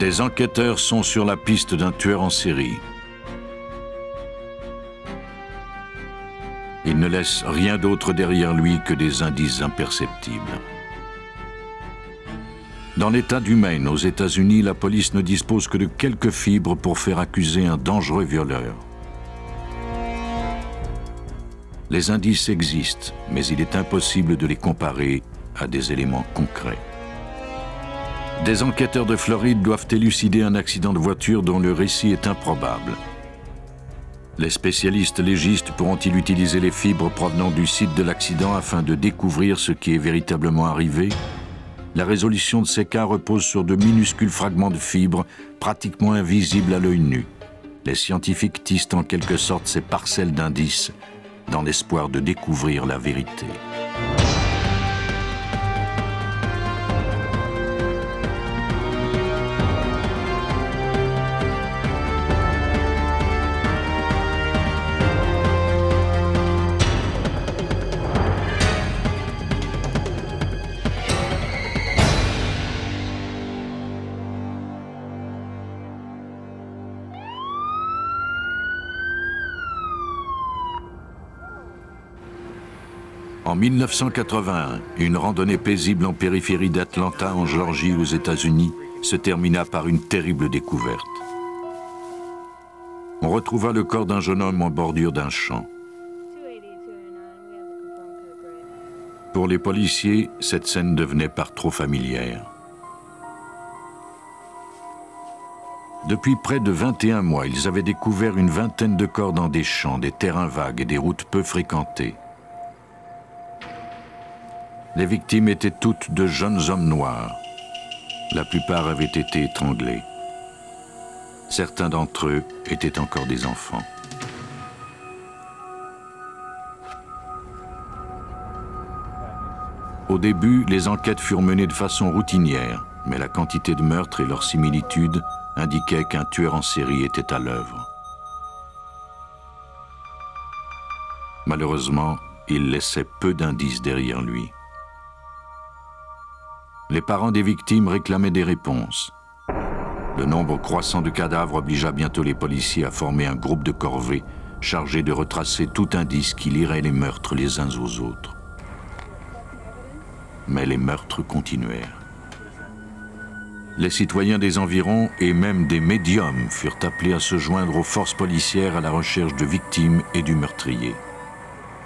Des enquêteurs sont sur la piste d'un tueur en série. Il ne laisse rien d'autre derrière lui que des indices imperceptibles. Dans l'État du Maine, aux États-Unis, la police ne dispose que de quelques fibres pour faire accuser un dangereux violeur. Les indices existent, mais il est impossible de les comparer à des éléments concrets. Des enquêteurs de Floride doivent élucider un accident de voiture dont le récit est improbable. Les spécialistes légistes pourront-ils utiliser les fibres provenant du site de l'accident afin de découvrir ce qui est véritablement arrivé? La résolution de ces cas repose sur de minuscules fragments de fibres pratiquement invisibles à l'œil nu. Les scientifiques tissent en quelque sorte ces parcelles d'indices dans l'espoir de découvrir la vérité. En 1981, une randonnée paisible en périphérie d'Atlanta, en Géorgie, aux États-Unis, se termina par une terrible découverte. On retrouva le corps d'un jeune homme en bordure d'un champ. Pour les policiers, cette scène devenait par trop familière. Depuis près de 21 mois, ils avaient découvert une vingtaine de corps dans des champs, des terrains vagues et des routes peu fréquentées. Les victimes étaient toutes de jeunes hommes noirs. La plupart avaient été étranglés. Certains d'entre eux étaient encore des enfants. Au début, les enquêtes furent menées de façon routinière, mais la quantité de meurtres et leur similitude indiquaient qu'un tueur en série était à l'œuvre. Malheureusement, il laissait peu d'indices derrière lui. Les parents des victimes réclamaient des réponses. Le nombre croissant de cadavres obligea bientôt les policiers à former un groupe de corvée chargé de retracer tout indice qui lierait les meurtres les uns aux autres. Mais les meurtres continuèrent. Les citoyens des environs et même des médiums furent appelés à se joindre aux forces policières à la recherche de victimes et du meurtrier.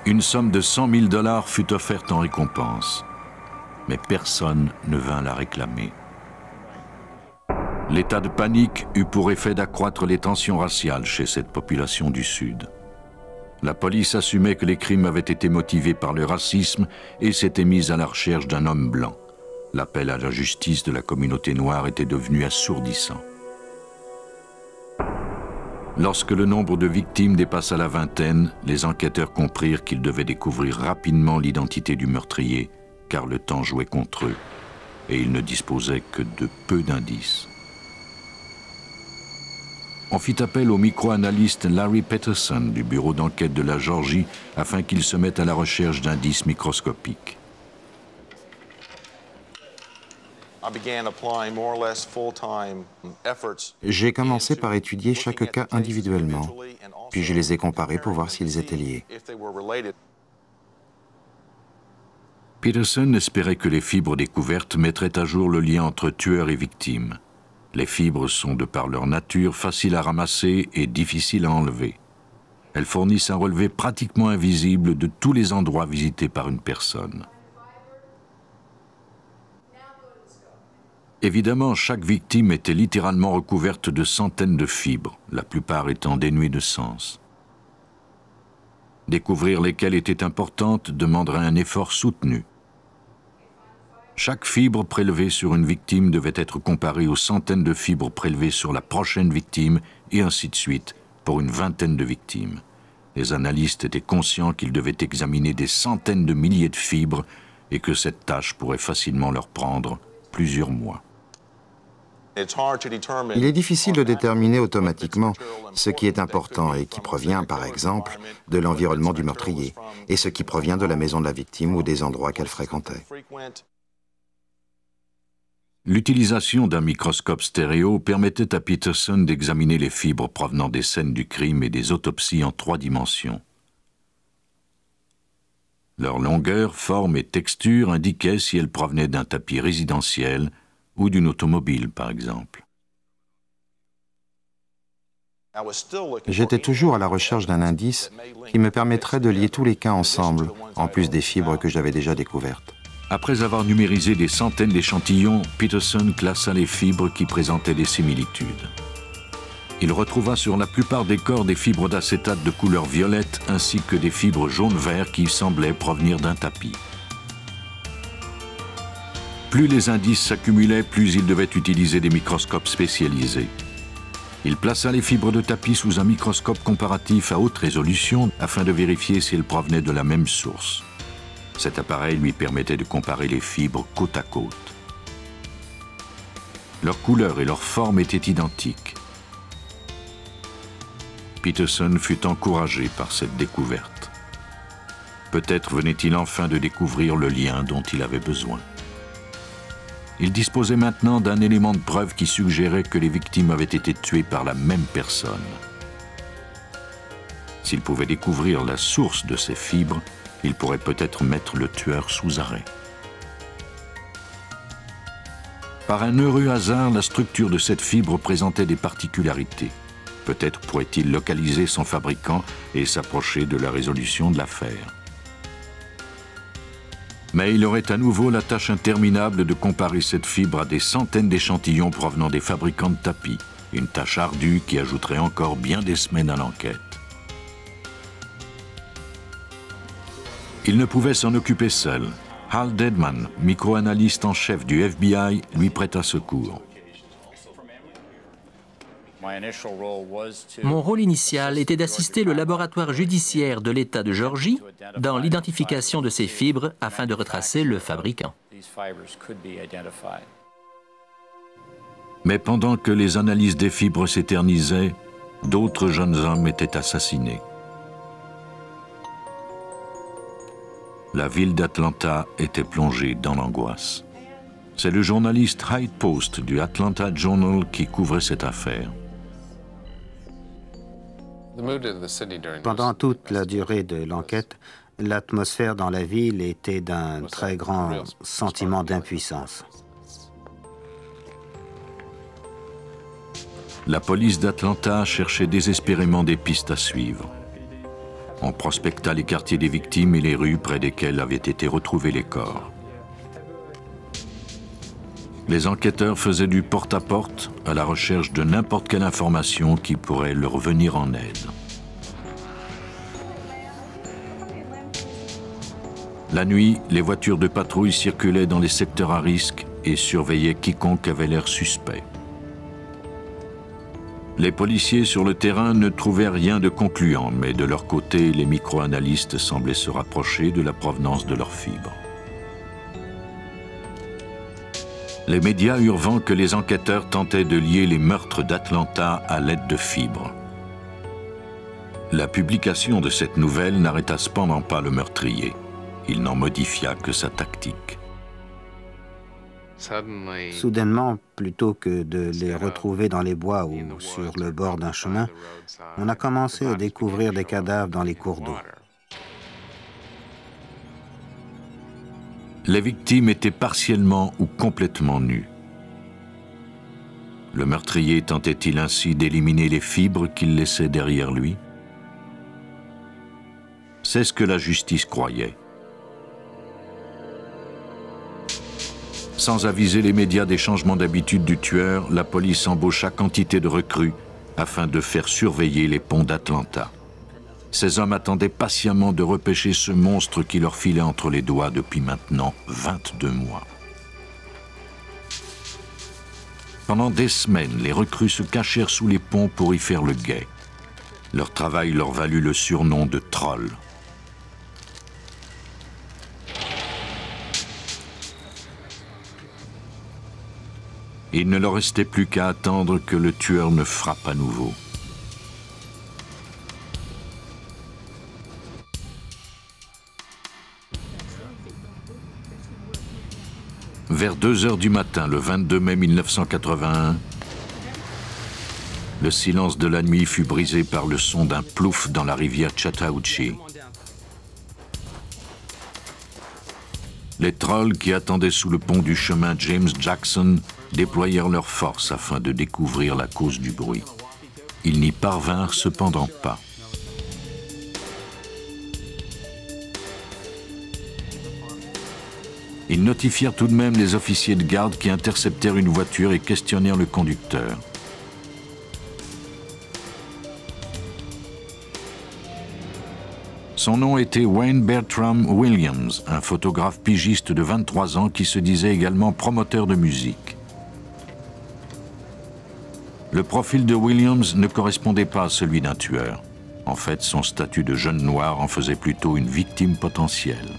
Une somme de 100 000 $ fut offerte en récompense. Mais personne ne vint la réclamer. L'état de panique eut pour effet d'accroître les tensions raciales chez cette population du Sud. La police assumait que les crimes avaient été motivés par le racisme et s'était mise à la recherche d'un homme blanc. L'appel à la justice de la communauté noire était devenu assourdissant. Lorsque le nombre de victimes dépassa la vingtaine, les enquêteurs comprirent qu'ils devaient découvrir rapidement l'identité du meurtrier, car le temps jouait contre eux, et ils ne disposaient que de peu d'indices. On fit appel au micro-analyste Larry Peterson du bureau d'enquête de la Géorgie afin qu'il se mette à la recherche d'indices microscopiques. J'ai commencé par étudier chaque cas individuellement, puis je les ai comparés pour voir s'ils étaient liés. Peterson espérait que les fibres découvertes mettraient à jour le lien entre tueur et victime. Les fibres sont, de par leur nature, faciles à ramasser et difficiles à enlever. Elles fournissent un relevé pratiquement invisible de tous les endroits visités par une personne. Évidemment, chaque victime était littéralement recouverte de centaines de fibres, la plupart étant dénuées de sens. Découvrir lesquelles étaient importantes demanderait un effort soutenu. Chaque fibre prélevée sur une victime devait être comparée aux centaines de fibres prélevées sur la prochaine victime, et ainsi de suite, pour une vingtaine de victimes. Les analystes étaient conscients qu'ils devaient examiner des centaines de milliers de fibres et que cette tâche pourrait facilement leur prendre plusieurs mois. Il est difficile de déterminer automatiquement ce qui est important et qui provient, par exemple, de l'environnement du meurtrier, et ce qui provient de la maison de la victime ou des endroits qu'elle fréquentait. L'utilisation d'un microscope stéréo permettait à Peterson d'examiner les fibres provenant des scènes du crime et des autopsies en 3 dimensions. Leur longueur, forme et texture indiquaient si elles provenaient d'un tapis résidentiel ou d'une automobile, par exemple. J'étais toujours à la recherche d'un indice qui me permettrait de lier tous les cas ensemble, en plus des fibres que j'avais déjà découvertes. Après avoir numérisé des centaines d'échantillons, Peterson classa les fibres qui présentaient des similitudes. Il retrouva sur la plupart des corps des fibres d'acétate de couleur violette ainsi que des fibres jaune-vert qui semblaient provenir d'un tapis. Plus les indices s'accumulaient, plus il devait utiliser des microscopes spécialisés. Il plaça les fibres de tapis sous un microscope comparatif à haute résolution afin de vérifier si elles provenaient de la même source. Cet appareil lui permettait de comparer les fibres côte à côte. Leur couleur et leur forme étaient identiques. Peterson fut encouragé par cette découverte. Peut-être venait-il enfin de découvrir le lien dont il avait besoin. Il disposait maintenant d'un élément de preuve qui suggérait que les victimes avaient été tuées par la même personne. S'il pouvait découvrir la source de ces fibres, il pourrait peut-être mettre le tueur sous arrêt. Par un heureux hasard, la structure de cette fibre présentait des particularités. Peut-être pourrait-il localiser son fabricant et s'approcher de la résolution de l'affaire. Mais il aurait à nouveau la tâche interminable de comparer cette fibre à des centaines d'échantillons provenant des fabricants de tapis, une tâche ardue qui ajouterait encore bien des semaines à l'enquête. Il ne pouvait s'en occuper seul. Hal Dedman, micro-analyste en chef du FBI, lui prêta secours. Mon rôle initial était d'assister le laboratoire judiciaire de l'État de Géorgie dans l'identification de ces fibres afin de retracer le fabricant. Mais pendant que les analyses des fibres s'éternisaient, d'autres jeunes hommes étaient assassinés. La ville d'Atlanta était plongée dans l'angoisse. C'est le journaliste Hyde Post du Atlanta Journal qui couvrait cette affaire. Pendant toute la durée de l'enquête, l'atmosphère dans la ville était d'un très grand sentiment d'impuissance. La police d'Atlanta cherchait désespérément des pistes à suivre. On prospecta les quartiers des victimes et les rues près desquelles avaient été retrouvés les corps. Les enquêteurs faisaient du porte-à-porte à la recherche de n'importe quelle information qui pourrait leur venir en aide. La nuit, les voitures de patrouille circulaient dans les secteurs à risque et surveillaient quiconque avait l'air suspect. Les policiers sur le terrain ne trouvaient rien de concluant, mais de leur côté, les micro-analystes semblaient se rapprocher de la provenance de leurs fibres. Les médias eurent vent que les enquêteurs tentaient de lier les meurtres d'Atlanta à l'aide de fibres. La publication de cette nouvelle n'arrêta cependant pas le meurtrier. Il n'en modifia que sa tactique. Soudainement, plutôt que de les retrouver dans les bois ou sur le bord d'un chemin, on a commencé à découvrir des cadavres dans les cours d'eau. Les victimes étaient partiellement ou complètement nues. Le meurtrier tentait-il ainsi d'éliminer les fibres qu'il laissait derrière lui? C'est ce que la justice croyait. Sans aviser les médias des changements d'habitude du tueur, la police embaucha quantité de recrues afin de faire surveiller les ponts d'Atlanta. Ces hommes attendaient patiemment de repêcher ce monstre qui leur filait entre les doigts depuis maintenant 22 mois. Pendant des semaines, les recrues se cachèrent sous les ponts pour y faire le guet. Leur travail leur valut le surnom de trolls. Il ne leur restait plus qu'à attendre que le tueur ne frappe à nouveau. « Vers 2 heures du matin, le 22 mai 1981, le silence de la nuit fut brisé par le son d'un plouf dans la rivière Chattahoochee. Les trolls qui attendaient sous le pont du chemin James Jackson déployèrent leurs forces afin de découvrir la cause du bruit. Ils n'y parvinrent cependant pas. Ils notifièrent tout de même les officiers de garde qui interceptèrent une voiture et questionnèrent le conducteur. Son nom était Wayne Bertram Williams, un photographe pigiste de 23 ans qui se disait également promoteur de musique. Le profil de Williams ne correspondait pas à celui d'un tueur. En fait, son statut de jeune noir en faisait plutôt une victime potentielle.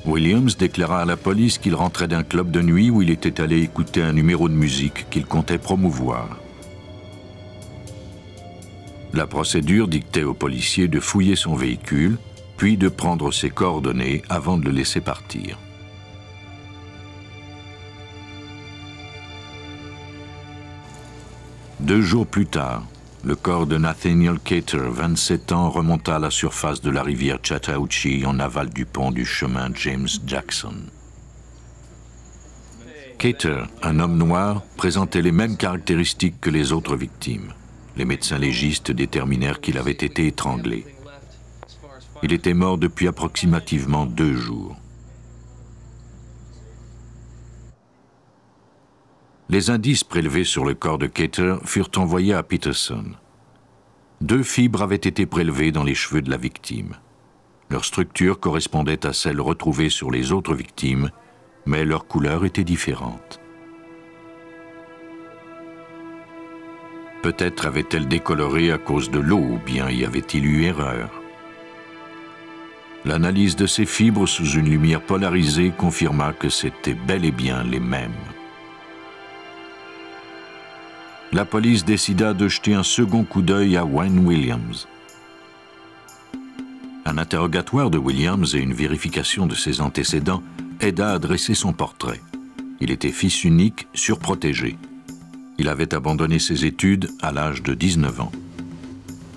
Williams déclara à la police qu'il rentrait d'un club de nuit où il était allé écouter un numéro de musique qu'il comptait promouvoir. La procédure dictait aux policiers de fouiller son véhicule, puis de prendre ses coordonnées avant de le laisser partir. Deux jours plus tard, le corps de Nathaniel Cater, 27 ans, remonta à la surface de la rivière Chattahoochee en aval du pont du chemin James Jackson. Cater, un homme noir, présentait les mêmes caractéristiques que les autres victimes. Les médecins légistes déterminèrent qu'il avait été étranglé. Il était mort depuis approximativement 2 jours. Les indices prélevés sur le corps de Cater furent envoyés à Peterson. 2 fibres avaient été prélevées dans les cheveux de la victime. Leur structure correspondait à celle retrouvée sur les autres victimes, mais leur couleur était différente. Peut-être avait-elle décoloré à cause de l'eau, ou bien y avait-il eu erreur. L'analyse de ces fibres sous une lumière polarisée confirma que c'étaient bel et bien les mêmes. La police décida de jeter un second coup d'œil à Wayne Williams. Un interrogatoire de Williams et une vérification de ses antécédents aida à dresser son portrait. Il était fils unique, surprotégé. Il avait abandonné ses études à l'âge de 19 ans.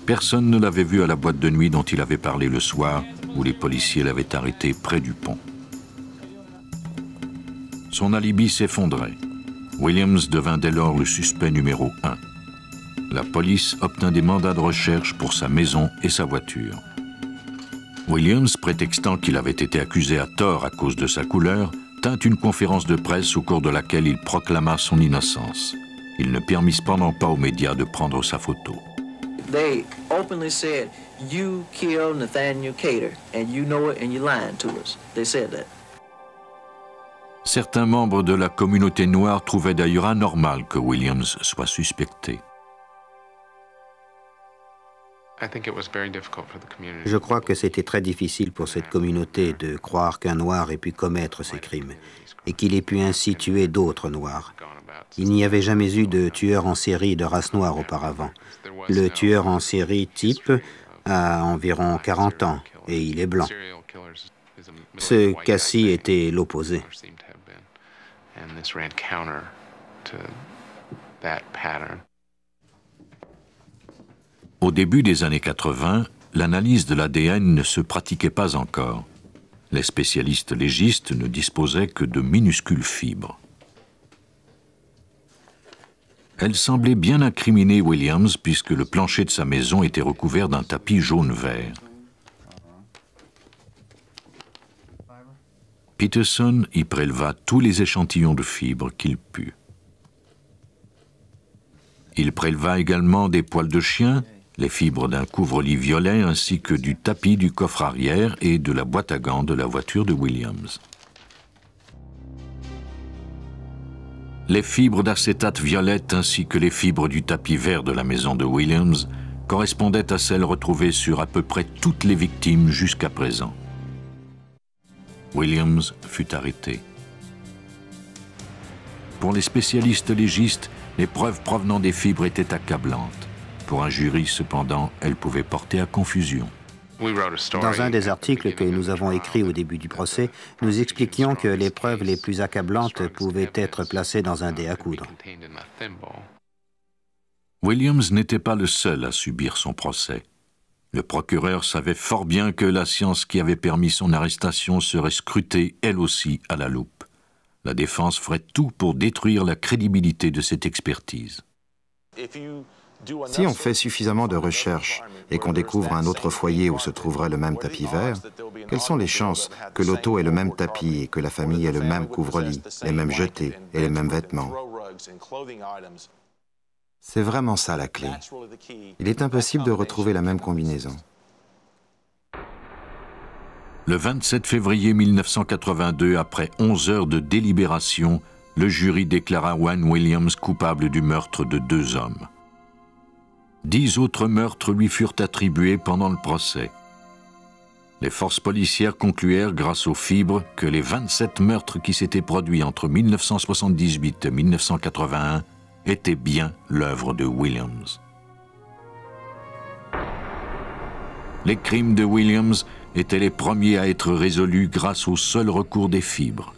Personne ne l'avait vu à la boîte de nuit dont il avait parlé le soir, où les policiers l'avaient arrêté près du pont. Son alibi s'effondrait. Williams devint dès lors le suspect numéro 1. La police obtint des mandats de recherche pour sa maison et sa voiture. Williams, prétextant qu'il avait été accusé à tort à cause de sa couleur, tint une conférence de presse au cours de laquelle il proclama son innocence. Il ne permit cependant pas aux médias de prendre sa photo. They openly said, "You killed Nathaniel Cater, and you know it, and you're lying to us." They said that. Certains membres de la communauté noire trouvaient d'ailleurs anormal que Williams soit suspecté. Je crois que c'était très difficile pour cette communauté de croire qu'un noir ait pu commettre ces crimes et qu'il ait pu ainsi tuer d'autres noirs. Il n'y avait jamais eu de tueur en série de race noire auparavant. Le tueur en série type a environ 40 ans et il est blanc. Ce cas-ci était l'opposé. Au début des années 80, l'analyse de l'ADN ne se pratiquait pas encore. Les spécialistes légistes ne disposaient que de minuscules fibres. Elle semblait bien incriminer Williams puisque le plancher de sa maison était recouvert d'un tapis jaune-vert. Peterson y préleva tous les échantillons de fibres qu'il put. Il préleva également des poils de chien, les fibres d'un couvre-lit violet ainsi que du tapis du coffre arrière et de la boîte à gants de la voiture de Williams. Les fibres d'acétate violette ainsi que les fibres du tapis vert de la maison de Williams correspondaient à celles retrouvées sur à peu près toutes les victimes jusqu'à présent. Williams fut arrêté. Pour les spécialistes légistes, les preuves provenant des fibres étaient accablantes. Pour un jury, cependant, elles pouvaient porter à confusion. Dans un des articles que nous avons écrits au début du procès, nous expliquions que les preuves les plus accablantes pouvaient être placées dans un dé à coudre. Williams n'était pas le seul à subir son procès. Le procureur savait fort bien que la science qui avait permis son arrestation serait scrutée, elle aussi, à la loupe. La défense ferait tout pour détruire la crédibilité de cette expertise. Si on fait suffisamment de recherches et qu'on découvre un autre foyer où se trouverait le même tapis vert, quelles sont les chances que l'auto ait le même tapis et que la famille ait le même couvre-lit, les mêmes jetés et les mêmes vêtements? C'est vraiment ça la clé. Il est impossible de retrouver la même combinaison. Le 27 février 1982, après 11 heures de délibération, le jury déclara Wayne Williams coupable du meurtre de 2 hommes. 10 autres meurtres lui furent attribués pendant le procès. Les forces policières concluèrent, grâce aux fibres, que les 27 meurtres qui s'étaient produits entre 1978 et 1981 étaient bien l'œuvre de Williams. Les crimes de Williams étaient les premiers à être résolus grâce au seul recours des fibres.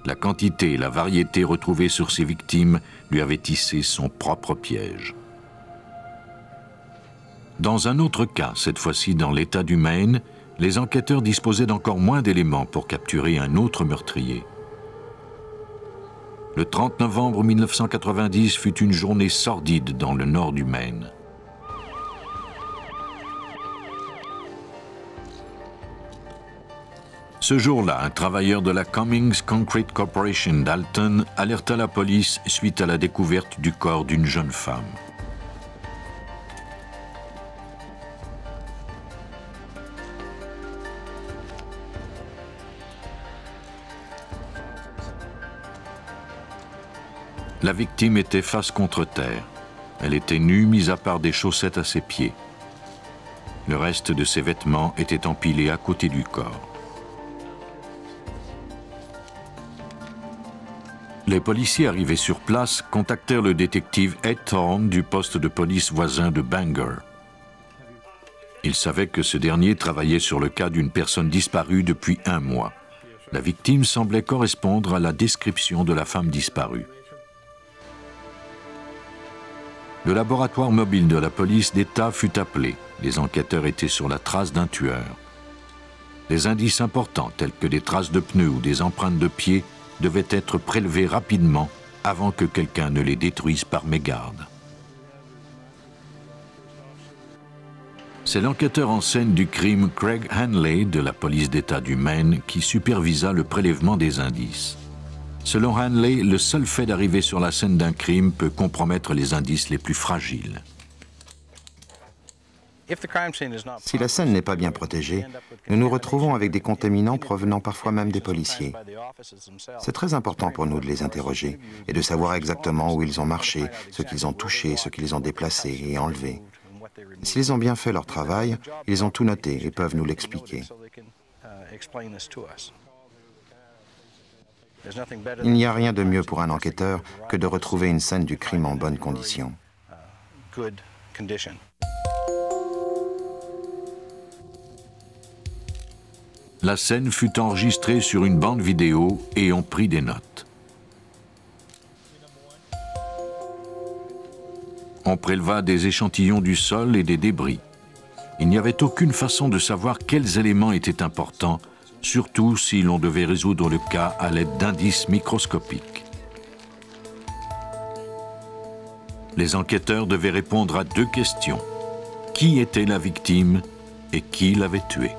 La quantité et la variété retrouvées sur ses victimes lui avaient tissé son propre piège. Dans un autre cas, cette fois-ci dans l'État du Maine, les enquêteurs disposaient d'encore moins d'éléments pour capturer un autre meurtrier. Le 30 novembre 1990 fut une journée sordide dans le nord du Maine. Ce jour-là, un travailleur de la Cummings Concrete Corporation d'Alton alerta la police suite à la découverte du corps d'une jeune femme. La victime était face contre terre. Elle était nue, mis à part des chaussettes à ses pieds. Le reste de ses vêtements était empilé à côté du corps. Les policiers arrivés sur place contactèrent le détective Ed Thorne du poste de police voisin de Bangor. Ils savaient que ce dernier travaillait sur le cas d'une personne disparue depuis 1 mois. La victime semblait correspondre à la description de la femme disparue. Le laboratoire mobile de la police d'État fut appelé. Les enquêteurs étaient sur la trace d'un tueur. Des indices importants, tels que des traces de pneus ou des empreintes de pieds, devaient être prélevés rapidement avant que quelqu'un ne les détruise par mégarde. C'est l'enquêteur en scène du crime Craig Hanley de la police d'État du Maine qui supervisa le prélèvement des indices. Selon Hanley, le seul fait d'arriver sur la scène d'un crime peut compromettre les indices les plus fragiles. Si la scène n'est pas bien protégée, nous nous retrouvons avec des contaminants provenant parfois même des policiers. C'est très important pour nous de les interroger et de savoir exactement où ils ont marché, ce qu'ils ont touché, ce qu'ils ont déplacé et enlevé. S'ils ont bien fait leur travail, ils ont tout noté et peuvent nous l'expliquer. Il n'y a rien de mieux pour un enquêteur que de retrouver une scène du crime en bonne condition. La scène fut enregistrée sur une bande vidéo et on prit des notes. On préleva des échantillons du sol et des débris. Il n'y avait aucune façon de savoir quels éléments étaient importants, surtout si l'on devait résoudre le cas à l'aide d'indices microscopiques. Les enquêteurs devaient répondre à 2 questions. Qui était la victime et qui l'avait tuée?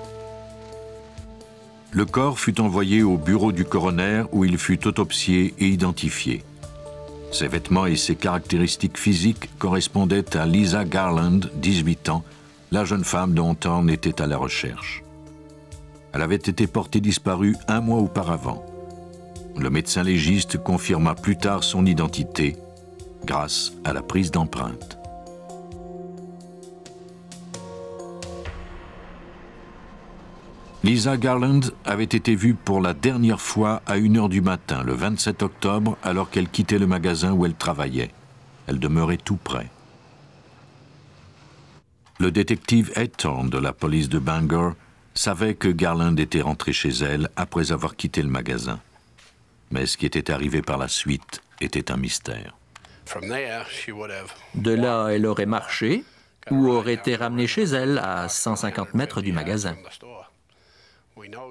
Le corps fut envoyé au bureau du coroner où il fut autopsié et identifié. Ses vêtements et ses caractéristiques physiques correspondaient à Lisa Garland, 18 ans, la jeune femme dont Thorne était à la recherche. Elle avait été portée disparue 1 mois auparavant. Le médecin légiste confirma plus tard son identité grâce à la prise d'empreintes. Lisa Garland avait été vue pour la dernière fois à 1 heure du matin, le 27 octobre, alors qu'elle quittait le magasin où elle travaillait. Elle demeurait tout près. Le détective Ed Thorne de la police de Bangor savait que Garland était rentrée chez elle après avoir quitté le magasin. Mais ce qui était arrivé par la suite était un mystère. De là, elle aurait marché ou aurait été ramenée chez elle à 150 mètres du magasin.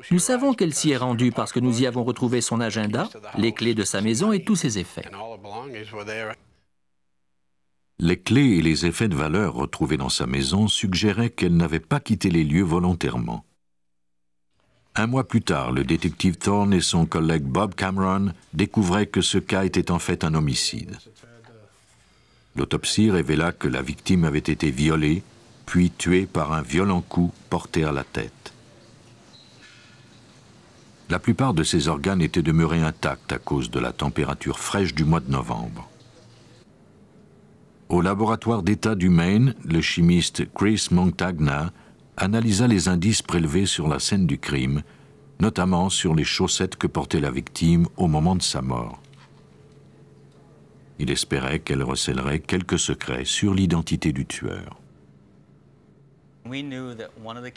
Nous savons qu'elle s'y est rendue parce que nous y avons retrouvé son agenda, les clés de sa maison et tous ses effets. Les clés et les effets de valeur retrouvés dans sa maison suggéraient qu'elle n'avait pas quitté les lieux volontairement. Un mois plus tard, le détective Thorne et son collègue Bob Cameron découvraient que ce cas était en fait un homicide. L'autopsie révéla que la victime avait été violée, puis tuée par un violent coup porté à la tête. La plupart de ses organes étaient demeurés intacts à cause de la température fraîche du mois de novembre. Au laboratoire d'État du Maine, le chimiste Chris Montagna analysa les indices prélevés sur la scène du crime, notamment sur les chaussettes que portait la victime au moment de sa mort. Il espérait qu'elle recèlerait quelques secrets sur l'identité du tueur.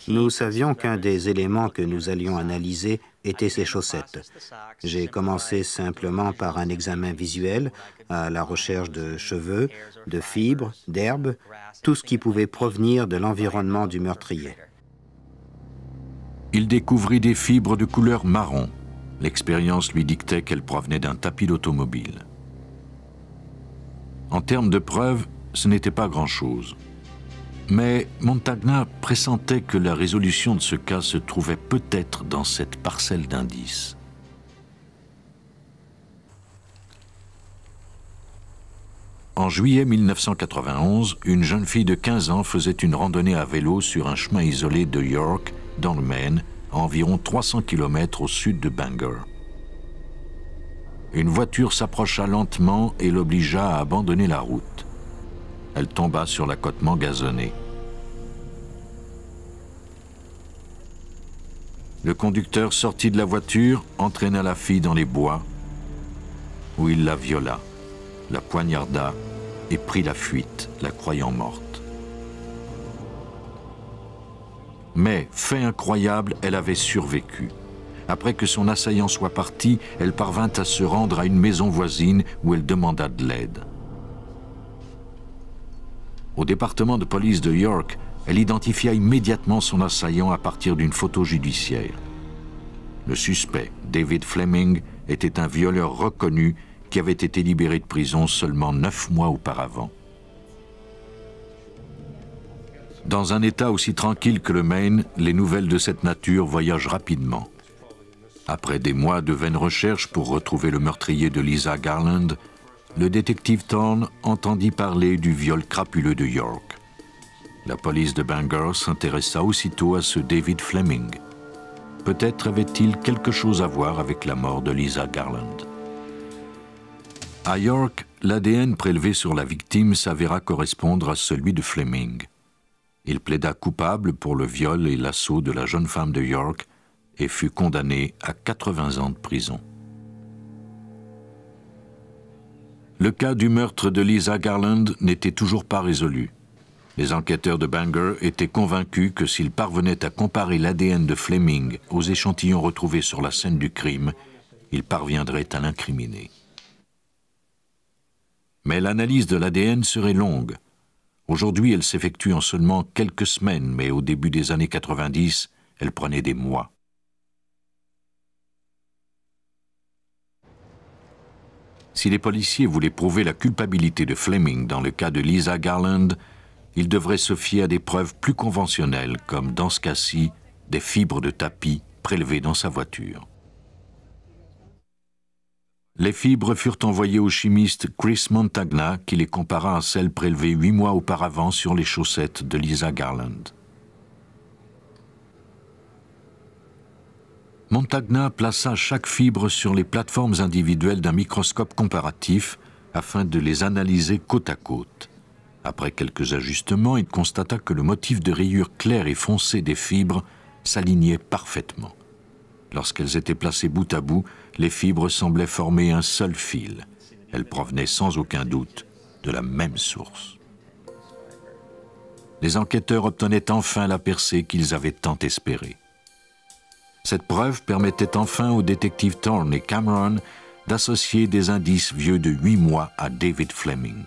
Nous savions qu'un des éléments que nous allions analyser était ses chaussettes. J'ai commencé simplement par un examen visuel à la recherche de cheveux, de fibres, d'herbes, tout ce qui pouvait provenir de l'environnement du meurtrier. Il découvrit des fibres de couleur marron. L'expérience lui dictait qu'elles provenaient d'un tapis d'automobile. En termes de preuves, ce n'était pas grand-chose. Mais Montagna pressentait que la résolution de ce cas se trouvait peut-être dans cette parcelle d'indices. En juillet 1991, une jeune fille de 15 ans faisait une randonnée à vélo sur un chemin isolé de York, dans le Maine, à environ 300 km au sud de Bangor. Une voiture s'approcha lentement et l'obligea à abandonner la route. Elle tomba sur l'accotement gazonné. Le conducteur sortit de la voiture, entraîna la fille dans les bois, où il la viola, la poignarda et prit la fuite, la croyant morte. Mais, fait incroyable, elle avait survécu. Après que son assaillant soit parti, elle parvint à se rendre à une maison voisine où elle demanda de l'aide. Au département de police de York, elle identifia immédiatement son assaillant à partir d'une photo judiciaire. Le suspect, David Fleming, était un violeur reconnu qui avait été libéré de prison seulement 9 mois auparavant. Dans un état aussi tranquille que le Maine, les nouvelles de cette nature voyagent rapidement. Après des mois de vaines recherches pour retrouver le meurtrier de Lisa Garland, le détective Thorne entendit parler du viol crapuleux de York. La police de Bangor s'intéressa aussitôt à ce David Fleming. Peut-être avait-il quelque chose à voir avec la mort de Lisa Garland. À York, l'ADN prélevé sur la victime s'avéra correspondre à celui de Fleming. Il plaida coupable pour le viol et l'assaut de la jeune femme de York et fut condamné à 80 ans de prison. Le cas du meurtre de Lisa Garland n'était toujours pas résolu. Les enquêteurs de Bangor étaient convaincus que s'ils parvenaient à comparer l'ADN de Fleming aux échantillons retrouvés sur la scène du crime, ils parviendraient à l'incriminer. Mais l'analyse de l'ADN serait longue. Aujourd'hui, elle s'effectue en seulement quelques semaines, mais au début des années 90, elle prenait des mois. Si les policiers voulaient prouver la culpabilité de Fleming dans le cas de Lisa Garland, ils devraient se fier à des preuves plus conventionnelles, comme dans ce cas-ci, des fibres de tapis prélevées dans sa voiture. Les fibres furent envoyées au chimiste Chris Montagna, qui les compara à celles prélevées 8 mois auparavant sur les chaussettes de Lisa Garland. Montagna plaça chaque fibre sur les plateformes individuelles d'un microscope comparatif afin de les analyser côte à côte. Après quelques ajustements, il constata que le motif de rayures claires et foncées des fibres s'alignait parfaitement. Lorsqu'elles étaient placées bout à bout, les fibres semblaient former un seul fil. Elles provenaient sans aucun doute de la même source. les enquêteurs obtenaient enfin la percée qu'ils avaient tant espérée. Cette preuve permettait enfin aux détectives Thorne et Cameron d'associer des indices vieux de 8 mois à David Fleming.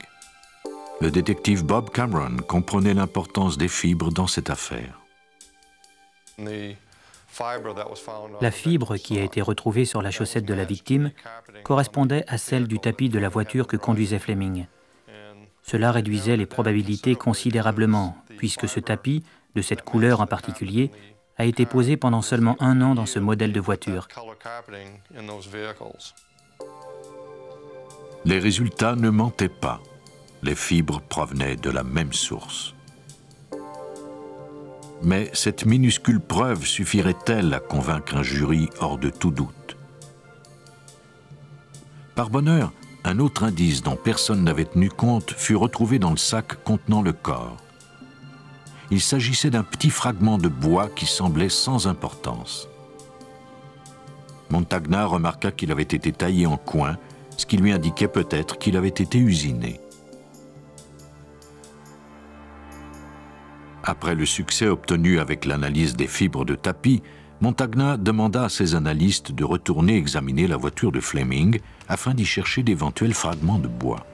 Le détective Bob Cameron comprenait l'importance des fibres dans cette affaire. La fibre qui a été retrouvée sur la chaussette de la victime correspondait à celle du tapis de la voiture que conduisait Fleming. Cela réduisait les probabilités considérablement, puisque ce tapis, de cette couleur en particulier, a été posé pendant seulement 1 an dans ce modèle de voiture. Les résultats ne mentaient pas. Les fibres provenaient de la même source. Mais cette minuscule preuve suffirait-elle à convaincre un jury hors de tout doute? Par bonheur, un autre indice dont personne n'avait tenu compte fut retrouvé dans le sac contenant le corps. Il s'agissait d'un petit fragment de bois qui semblait sans importance. Montagna remarqua qu'il avait été taillé en coin, ce qui lui indiquait peut-être qu'il avait été usiné. Après le succès obtenu avec l'analyse des fibres de tapis, Montagna demanda à ses analystes de retourner examiner la voiture de Fleming afin d'y chercher d'éventuels fragments de bois.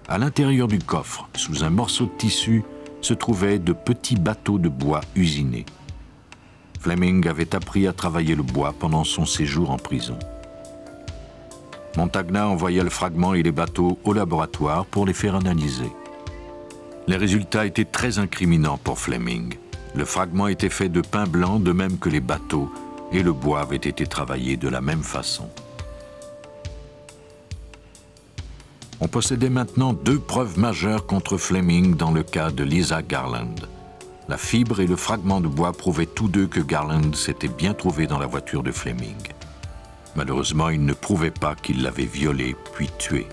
À l'intérieur du coffre, sous un morceau de tissu, se trouvaient de petits bateaux de bois usinés. Fleming avait appris à travailler le bois pendant son séjour en prison. Montagna envoya le fragment et les bateaux au laboratoire pour les faire analyser. Les résultats étaient très incriminants pour Fleming. Le fragment était fait de pin blanc, de même que les bateaux, et le bois avait été travaillé de la même façon. On possédait maintenant 2 preuves majeures contre Fleming dans le cas de Lisa Garland. La fibre et le fragment de bois prouvaient tous deux que Garland s'était bien trouvé dans la voiture de Fleming. Malheureusement, ils ne prouvaient pas qu'il l'avait violée puis tuée.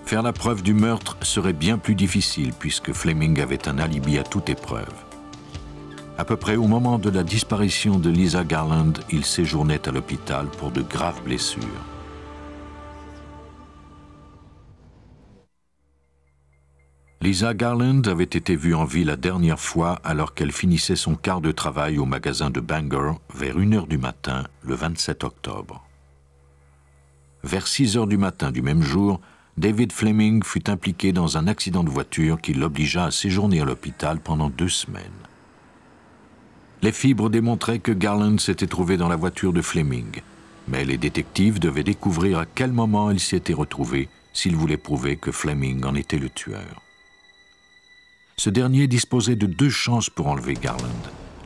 Faire la preuve du meurtre serait bien plus difficile puisque Fleming avait un alibi à toute épreuve. À peu près au moment de la disparition de Lisa Garland, il séjournait à l'hôpital pour de graves blessures. Lisa Garland avait été vue en vie la dernière fois alors qu'elle finissait son quart de travail au magasin de Bangor vers 1 h du matin, le 27 octobre. Vers 6 h du matin du même jour, David Fleming fut impliqué dans un accident de voiture qui l'obligea à séjourner à l'hôpital pendant 2 semaines. Les fibres démontraient que Garland s'était trouvé dans la voiture de Fleming, mais les détectives devaient découvrir à quel moment elle s'y était retrouvée s'ils voulaient prouver que Fleming en était le tueur. Ce dernier disposait de 2 chances pour enlever Garland.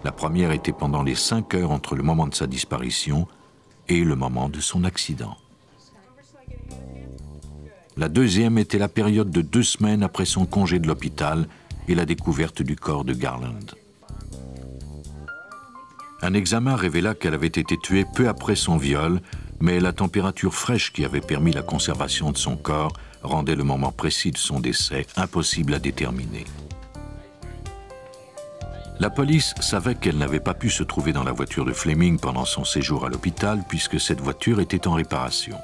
La première était pendant les 5 heures entre le moment de sa disparition et le moment de son accident. La deuxième était la période de 2 semaines après son congé de l'hôpital et la découverte du corps de Garland. Un examen révéla qu'elle avait été tuée peu après son viol, mais la température fraîche qui avait permis la conservation de son corps rendait le moment précis de son décès impossible à déterminer. La police savait qu'elle n'avait pas pu se trouver dans la voiture de Fleming pendant son séjour à l'hôpital puisque cette voiture était en réparation.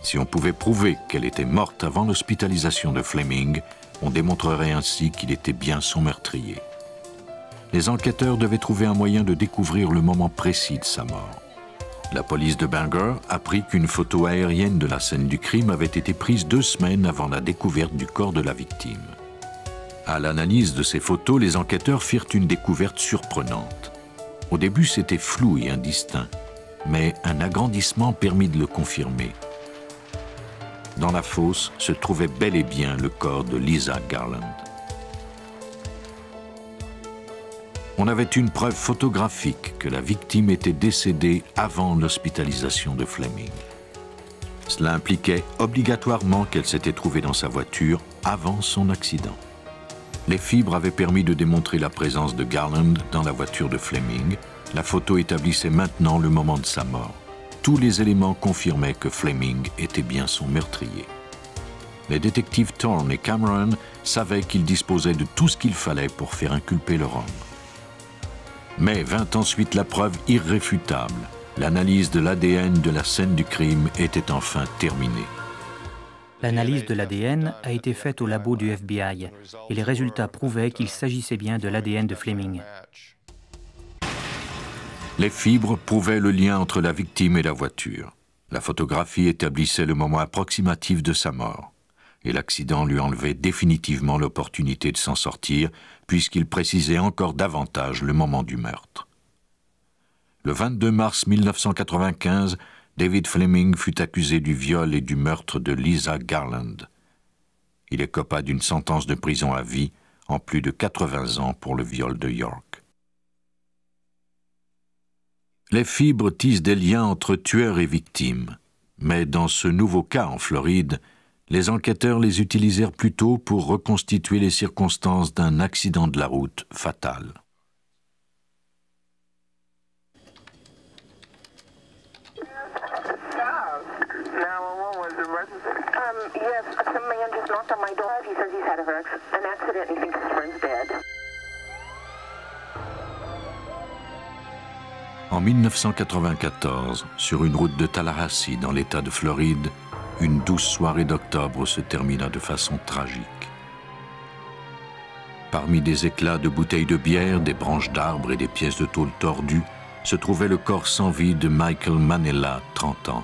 Si on pouvait prouver qu'elle était morte avant l'hospitalisation de Fleming, on démontrerait ainsi qu'il était bien son meurtrier. Les enquêteurs devaient trouver un moyen de découvrir le moment précis de sa mort. La police de Bangor apprit qu'une photo aérienne de la scène du crime avait été prise 2 semaines avant la découverte du corps de la victime. À l'analyse de ces photos, les enquêteurs firent une découverte surprenante. Au début, c'était flou et indistinct, mais un agrandissement permit de le confirmer. Dans la fosse se trouvait bel et bien le corps de Lisa Garland. On avait une preuve photographique que la victime était décédée avant l'hospitalisation de Fleming. Cela impliquait obligatoirement qu'elle s'était trouvée dans sa voiture avant son accident. Les fibres avaient permis de démontrer la présence de Garland dans la voiture de Fleming. La photo établissait maintenant le moment de sa mort. Tous les éléments confirmaient que Fleming était bien son meurtrier. Les détectives Thorne et Cameron savaient qu'ils disposaient de tout ce qu'il fallait pour faire inculper leur homme. Mais vint ensuite la preuve irréfutable. L'analyse de l'ADN de la scène du crime était enfin terminée. L'analyse de l'ADN a été faite au labo du FBI et les résultats prouvaient qu'il s'agissait bien de l'ADN de Fleming. Les fibres prouvaient le lien entre la victime et la voiture. La photographie établissait le moment approximatif de sa mort. Et l'accident lui enlevait définitivement l'opportunité de s'en sortir, puisqu'il précisait encore davantage le moment du meurtre. Le 22 mars 1995, David Fleming fut accusé du viol et du meurtre de Lisa Garland. Il écopa d'une sentence de prison à vie, en plus de 80 ans pour le viol de York. Les fibres tissent des liens entre tueurs et victimes, mais dans ce nouveau cas en Floride, les enquêteurs les utilisèrent plutôt pour reconstituer les circonstances d'un accident de la route fatal. En 1994, sur une route de Tallahassee dans l'État de Floride, une douce soirée d'octobre se termina de façon tragique. Parmi des éclats de bouteilles de bière, des branches d'arbres et des pièces de tôle tordues, se trouvait le corps sans vie de Michael Manella, 30 ans.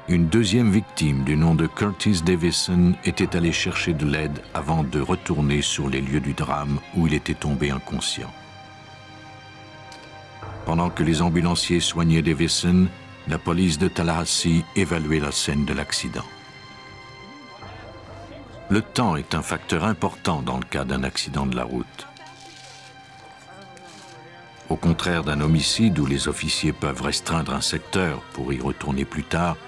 Une deuxième victime du nom de Curtis Davison était allée chercher de l'aide avant de retourner sur les lieux du drame où il était tombé inconscient. Pendant que les ambulanciers soignaient Davison, la police de Tallahassee évaluait la scène de l'accident. Le temps est un facteur important dans le cas d'un accident de la route. Au contraire d'un homicide où les officiers peuvent restreindre un secteur pour y retourner plus tard,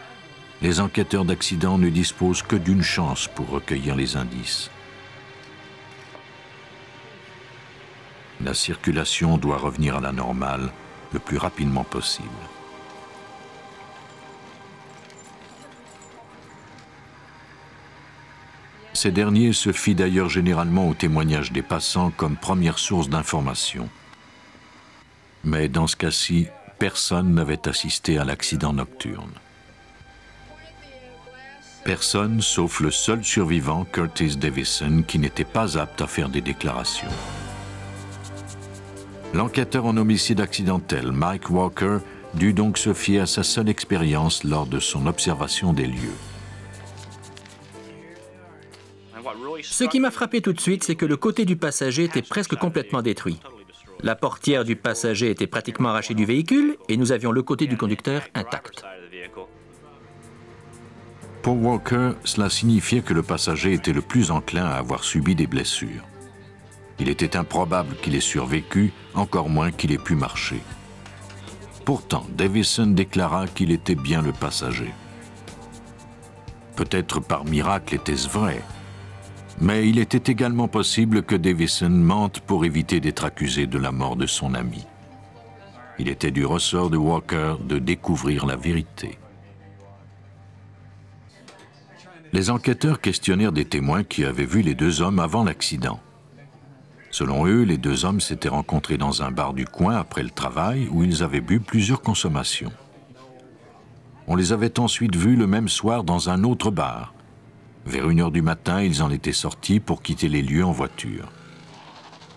les enquêteurs d'accident ne disposent que d'une chance pour recueillir les indices. La circulation doit revenir à la normale le plus rapidement possible. Ces derniers se fient d'ailleurs généralement au témoignage des passants comme première source d'information. Mais dans ce cas-ci, personne n'avait assisté à l'accident nocturne. Personne, sauf le seul survivant, Curtis Davison, qui n'était pas apte à faire des déclarations. L'enquêteur en homicide accidentel, Mike Walker, dut donc se fier à sa seule expérience lors de son observation des lieux. Ce qui m'a frappé tout de suite, c'est que le côté du passager était presque complètement détruit. La portière du passager était pratiquement arrachée du véhicule et nous avions le côté du conducteur intact. Pour Walker, cela signifiait que le passager était le plus enclin à avoir subi des blessures. Il était improbable qu'il ait survécu, encore moins qu'il ait pu marcher. Pourtant, Davison déclara qu'il était bien le passager. Peut-être par miracle était-ce vrai, mais il était également possible que Davison mente pour éviter d'être accusé de la mort de son ami. Il était du ressort de Walker de découvrir la vérité. Les enquêteurs questionnèrent des témoins qui avaient vu les deux hommes avant l'accident. Selon eux, les deux hommes s'étaient rencontrés dans un bar du coin après le travail où ils avaient bu plusieurs consommations. On les avait ensuite vus le même soir dans un autre bar. Vers 1h du matin, ils en étaient sortis pour quitter les lieux en voiture.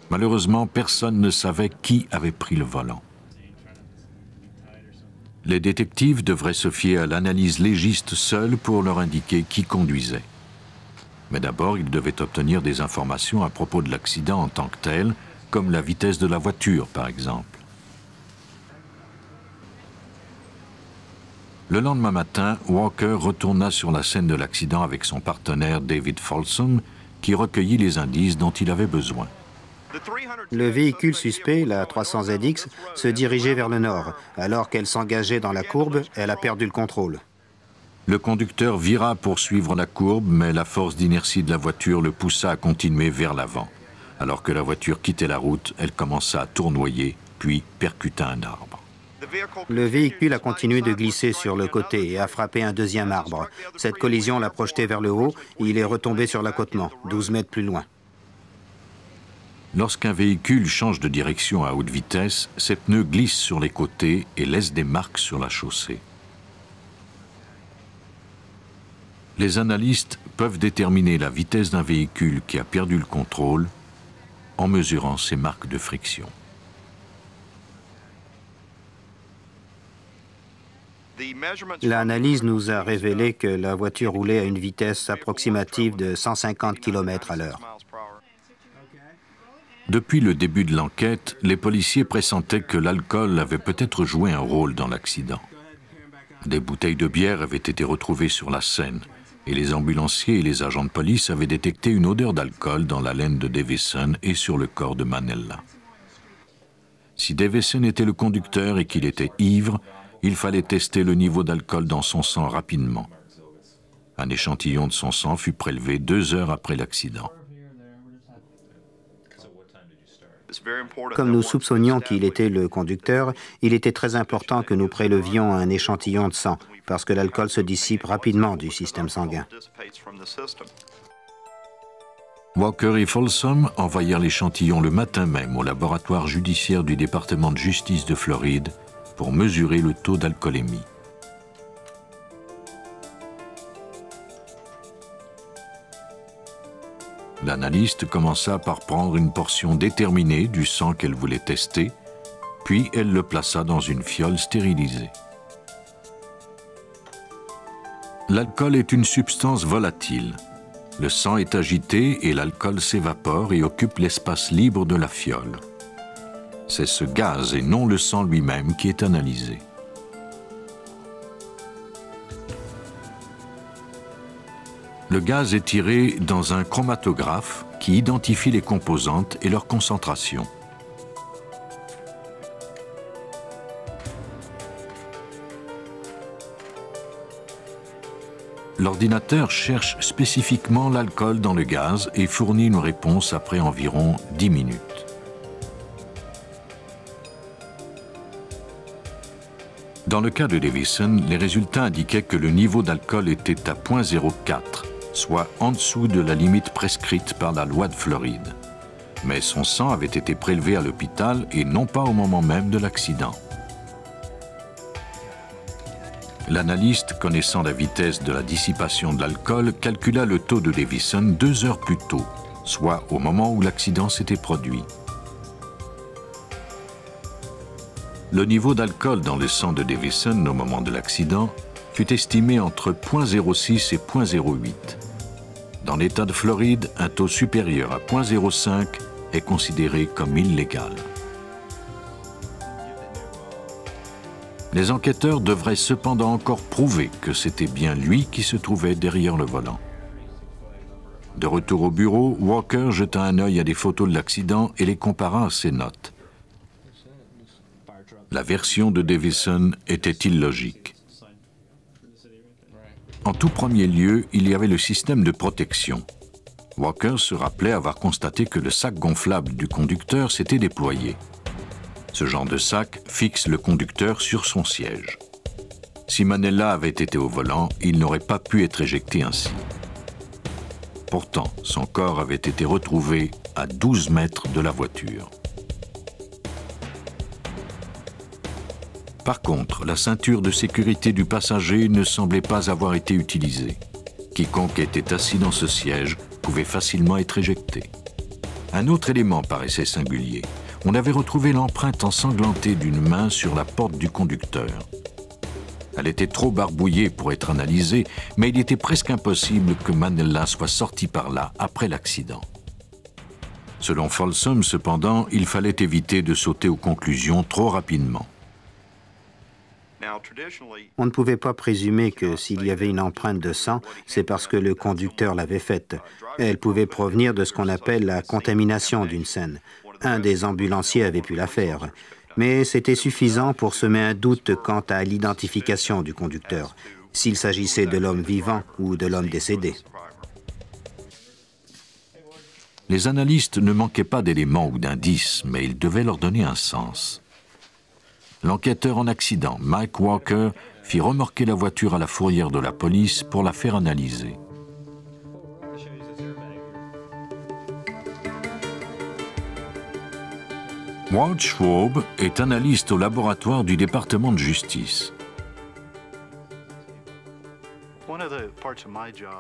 Malheureusement, personne ne savait qui avait pris le volant. Les détectives devraient se fier à l'analyse légiste seule pour leur indiquer qui conduisait. Mais d'abord, ils devaient obtenir des informations à propos de l'accident en tant que tel, comme la vitesse de la voiture, par exemple. Le lendemain matin, Walker retourna sur la scène de l'accident avec son partenaire David Folsom, qui recueillit les indices dont il avait besoin. Le véhicule suspect, la 300ZX, se dirigeait vers le nord. Alors qu'elle s'engageait dans la courbe, elle a perdu le contrôle. Le conducteur vira pour suivre la courbe, mais la force d'inertie de la voiture le poussa à continuer vers l'avant. Alors que la voiture quittait la route, elle commença à tournoyer, puis percuta un arbre. Le véhicule a continué de glisser sur le côté et a frappé un deuxième arbre. Cette collision l'a projeté vers le haut et il est retombé sur l'accotement, 12 mètres plus loin. Lorsqu'un véhicule change de direction à haute vitesse, ses pneus glissent sur les côtés et laissent des marques sur la chaussée. Les analystes peuvent déterminer la vitesse d'un véhicule qui a perdu le contrôle en mesurant ces marques de friction. L'analyse nous a révélé que la voiture roulait à une vitesse approximative de 150 km/h. Depuis le début de l'enquête, les policiers pressentaient que l'alcool avait peut-être joué un rôle dans l'accident. Des bouteilles de bière avaient été retrouvées sur la scène et les ambulanciers et les agents de police avaient détecté une odeur d'alcool dans la laine de Davison et sur le corps de Manella. Si Davison était le conducteur et qu'il était ivre, il fallait tester le niveau d'alcool dans son sang rapidement. Un échantillon de son sang fut prélevé 2 heures après l'accident. Comme nous soupçonnions qu'il était le conducteur, il était très important que nous prélevions un échantillon de sang, parce que l'alcool se dissipe rapidement du système sanguin. Walker et Folsom envoyèrent l'échantillon le matin même au laboratoire judiciaire du département de justice de Floride pour mesurer le taux d'alcoolémie. L'analyste commença par prendre une portion déterminée du sang qu'elle voulait tester, puis elle le plaça dans une fiole stérilisée. L'alcool est une substance volatile. Le sang est agité et l'alcool s'évapore et occupe l'espace libre de la fiole. C'est ce gaz et non le sang lui-même qui est analysé. Le gaz est tiré dans un chromatographe qui identifie les composantes et leur concentration. L'ordinateur cherche spécifiquement l'alcool dans le gaz et fournit une réponse après environ 10 minutes. Dans le cas de Davison, les résultats indiquaient que le niveau d'alcool était à 0,04, soit en dessous de la limite prescrite par la loi de Floride. Mais son sang avait été prélevé à l'hôpital et non pas au moment même de l'accident. L'analyste, connaissant la vitesse de la dissipation de l'alcool, calcula le taux de Davison 2 heures plus tôt, soit au moment où l'accident s'était produit. Le niveau d'alcool dans le sang de Davison au moment de l'accident fut estimé entre 0,06 et 0,08. Dans l'État de Floride, un taux supérieur à 0,05 est considéré comme illégal. Les enquêteurs devraient cependant encore prouver que c'était bien lui qui se trouvait derrière le volant. De retour au bureau, Walker jeta un œil à des photos de l'accident et les compara à ses notes. La version de Davison était illogique. En tout premier lieu, il y avait le système de protection. Walker se rappelait avoir constaté que le sac gonflable du conducteur s'était déployé. Ce genre de sac fixe le conducteur sur son siège. Si Manella avait été au volant, il n'aurait pas pu être éjecté ainsi. Pourtant, son corps avait été retrouvé à 12 mètres de la voiture. Par contre, la ceinture de sécurité du passager ne semblait pas avoir été utilisée. Quiconque était assis dans ce siège pouvait facilement être éjecté. Un autre élément paraissait singulier. On avait retrouvé l'empreinte ensanglantée d'une main sur la porte du conducteur. Elle était trop barbouillée pour être analysée, mais il était presque impossible que Manella soit sorti par là après l'accident. Selon Folsom, cependant, il fallait éviter de sauter aux conclusions trop rapidement. On ne pouvait pas présumer que s'il y avait une empreinte de sang, c'est parce que le conducteur l'avait faite. Elle pouvait provenir de ce qu'on appelle la contamination d'une scène. Un des ambulanciers avait pu la faire. Mais c'était suffisant pour semer un doute quant à l'identification du conducteur, s'il s'agissait de l'homme vivant ou de l'homme décédé. Les analystes ne manquaient pas d'éléments ou d'indices, mais ils devaient leur donner un sens. L'enquêteur en accident, Mike Walker, fit remorquer la voiture à la fourrière de la police pour la faire analyser. Walt Schwab est analyste au laboratoire du département de justice.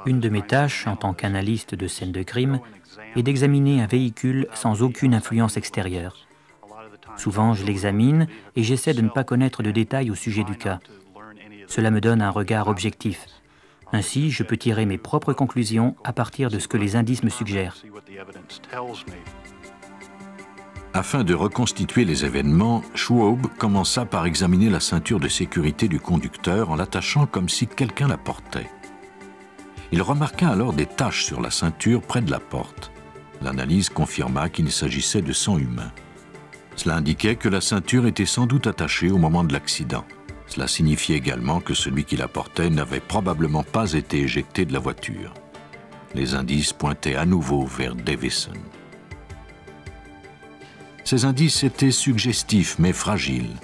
Une de mes tâches en tant qu'analyste de scène de crime est d'examiner un véhicule sans aucune influence extérieure. Souvent, je l'examine et j'essaie de ne pas connaître de détails au sujet du cas. Cela me donne un regard objectif. Ainsi, je peux tirer mes propres conclusions à partir de ce que les indices me suggèrent. Afin de reconstituer les événements, Schwab commença par examiner la ceinture de sécurité du conducteur en l'attachant comme si quelqu'un la portait. Il remarqua alors des taches sur la ceinture près de la porte. L'analyse confirma qu'il s'agissait de sang humain. Cela indiquait que la ceinture était sans doute attachée au moment de l'accident. Cela signifiait également que celui qui la portait n'avait probablement pas été éjecté de la voiture. Les indices pointaient à nouveau vers Davison. Ces indices étaient suggestifs mais fragiles.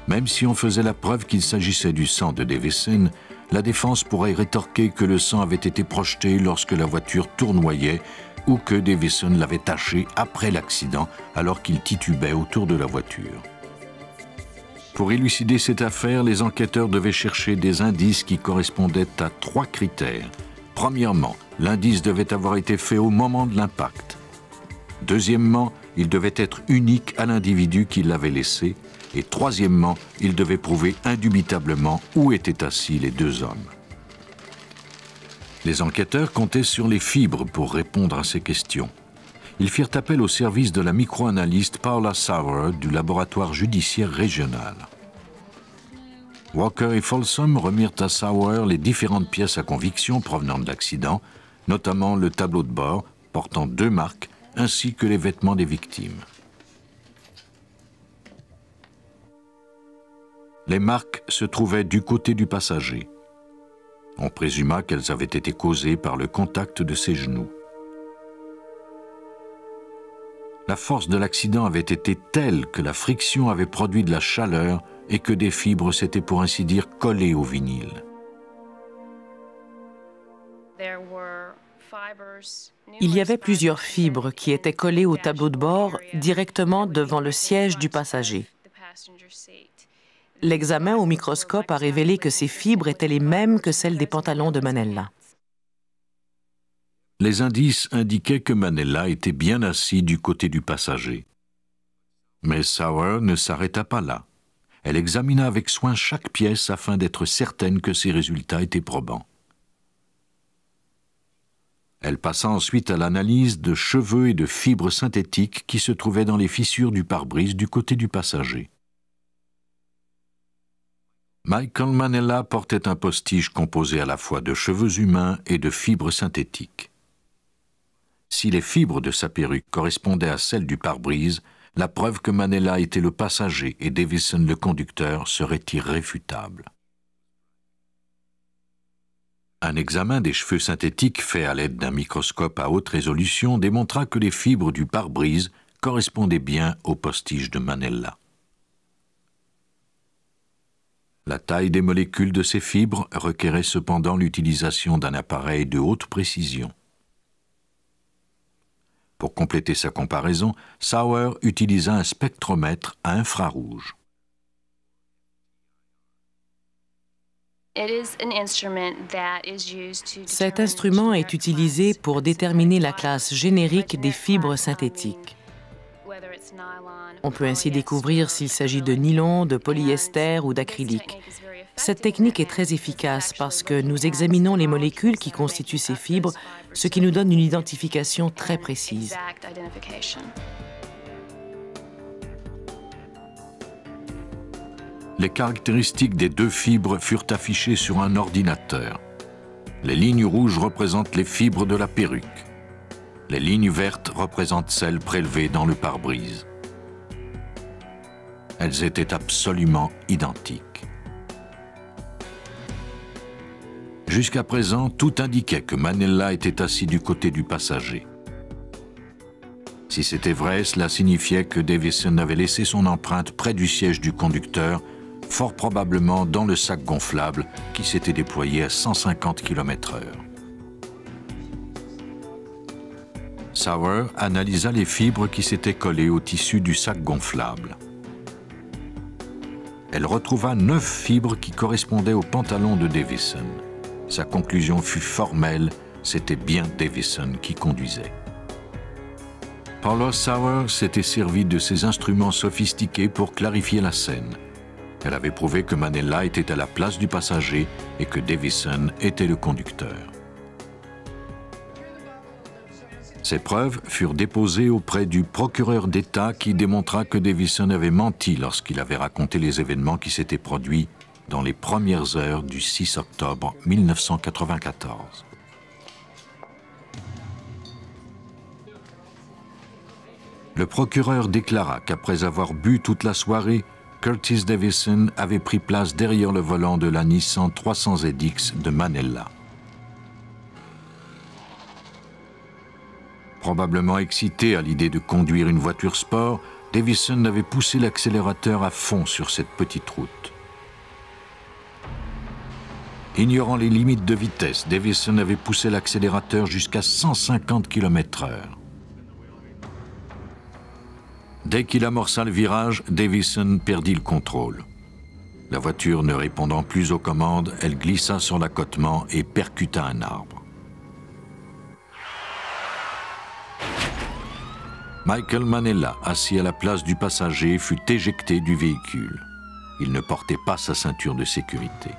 Même si on faisait la preuve qu'il s'agissait du sang de Davison, la défense pourrait rétorquer que le sang avait été projeté lorsque la voiture tournoyait ou que Davison l'avait taché après l'accident alors qu'il titubait autour de la voiture. Pour élucider cette affaire, les enquêteurs devaient chercher des indices qui correspondaient à 3 critères. Premièrement, l'indice devait avoir été fait au moment de l'impact. Deuxièmement, il devait être unique à l'individu qui l'avait laissé. Et troisièmement, il devait prouver indubitablement où étaient assis les 2 hommes. Les enquêteurs comptaient sur les fibres pour répondre à ces questions. Ils firent appel au service de la microanalyste Paula Sauer du laboratoire judiciaire régional. Walker et Folsom remirent à Sauer les différentes pièces à conviction provenant de l'accident, notamment le tableau de bord portant 2 marques ainsi que les vêtements des victimes. Les marques se trouvaient du côté du passager. On présuma qu'elles avaient été causées par le contact de ses genoux. La force de l'accident avait été telle que la friction avait produit de la chaleur et que des fibres s'étaient pour ainsi dire collées au vinyle. Il y avait plusieurs fibres qui étaient collées au tableau de bord directement devant le siège du passager. L'examen au microscope a révélé que ces fibres étaient les mêmes que celles des pantalons de Manella. Les indices indiquaient que Manella était bien assis du côté du passager. Mais Sauer ne s'arrêta pas là. Elle examina avec soin chaque pièce afin d'être certaine que ses résultats étaient probants. Elle passa ensuite à l'analyse de cheveux et de fibres synthétiques qui se trouvaient dans les fissures du pare-brise du côté du passager. Michael Manella portait un postiche composé à la fois de cheveux humains et de fibres synthétiques. Si les fibres de sa perruque correspondaient à celles du pare-brise, la preuve que Manella était le passager et Davison le conducteur serait irréfutable. Un examen des cheveux synthétiques fait à l'aide d'un microscope à haute résolution démontra que les fibres du pare-brise correspondaient bien au postiche de Manella. La taille des molécules de ces fibres requérait cependant l'utilisation d'un appareil de haute précision. Pour compléter sa comparaison, Sauer utilisa un spectromètre à infrarouge. Cet instrument est utilisé pour déterminer la classe générique des fibres synthétiques. On peut ainsi découvrir s'il s'agit de nylon, de polyester ou d'acrylique. Cette technique est très efficace parce que nous examinons les molécules qui constituent ces fibres, ce qui nous donne une identification très précise. Les caractéristiques des 2 fibres furent affichées sur un ordinateur. Les lignes rouges représentent les fibres de la perruque. Les lignes vertes représentent celles prélevées dans le pare-brise. Elles étaient absolument identiques. Jusqu'à présent, tout indiquait que Manella était assis du côté du passager. Si c'était vrai, cela signifiait que Davison avait laissé son empreinte près du siège du conducteur, fort probablement dans le sac gonflable qui s'était déployé à 150 km/h. Sauer analysa les fibres qui s'étaient collées au tissu du sac gonflable. Elle retrouva 9 fibres qui correspondaient au pantalon de Davison. Sa conclusion fut formelle, c'était bien Davison qui conduisait. Paula Sauer s'était servi de ses instruments sophistiqués pour clarifier la scène. Elle avait prouvé que Manella était à la place du passager et que Davison était le conducteur. Ces preuves furent déposées auprès du procureur d'État qui démontra que Davison avait menti lorsqu'il avait raconté les événements qui s'étaient produits dans les premières heures du 6 octobre 1994. Le procureur déclara qu'après avoir bu toute la soirée, Curtis Davison avait pris place derrière le volant de la Nissan 300ZX de Manella. Probablement excité à l'idée de conduire une voiture sport, Davison avait poussé l'accélérateur à fond sur cette petite route. Ignorant les limites de vitesse, Davison avait poussé l'accélérateur jusqu'à 150 km/h. Dès qu'il amorça le virage, Davison perdit le contrôle. La voiture ne répondant plus aux commandes, elle glissa sur l'accotement et percuta un arbre. Michael Manella, assis à la place du passager, fut éjecté du véhicule. Il ne portait pas sa ceinture de sécurité.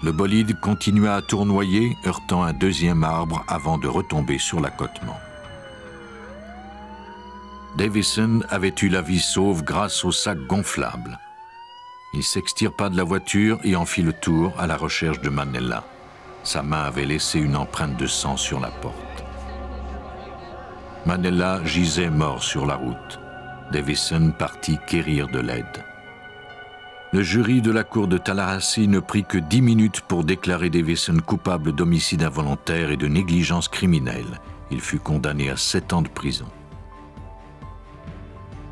Le bolide continua à tournoyer, heurtant un deuxième arbre avant de retomber sur l'accotement. Davison avait eu la vie sauve grâce au sac gonflable. Il s'extirpa de la voiture et en fit le tour à la recherche de Manella. Sa main avait laissé une empreinte de sang sur la porte. Manella gisait mort sur la route. Davison partit quérir de l'aide. Le jury de la cour de Tallahassee ne prit que 10 minutes pour déclarer Davison coupable d'homicide involontaire et de négligence criminelle. Il fut condamné à 7 ans de prison.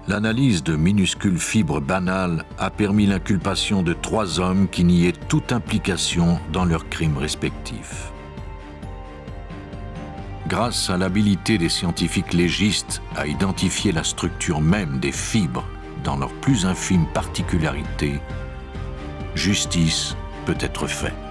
L'analyse de minuscules fibres banales a permis l'inculpation de 3 hommes qui niaient toute implication dans leurs crimes respectifs. Grâce à l'habilité des scientifiques légistes à identifier la structure même des fibres dans leurs plus infimes particularités, justice peut être faite.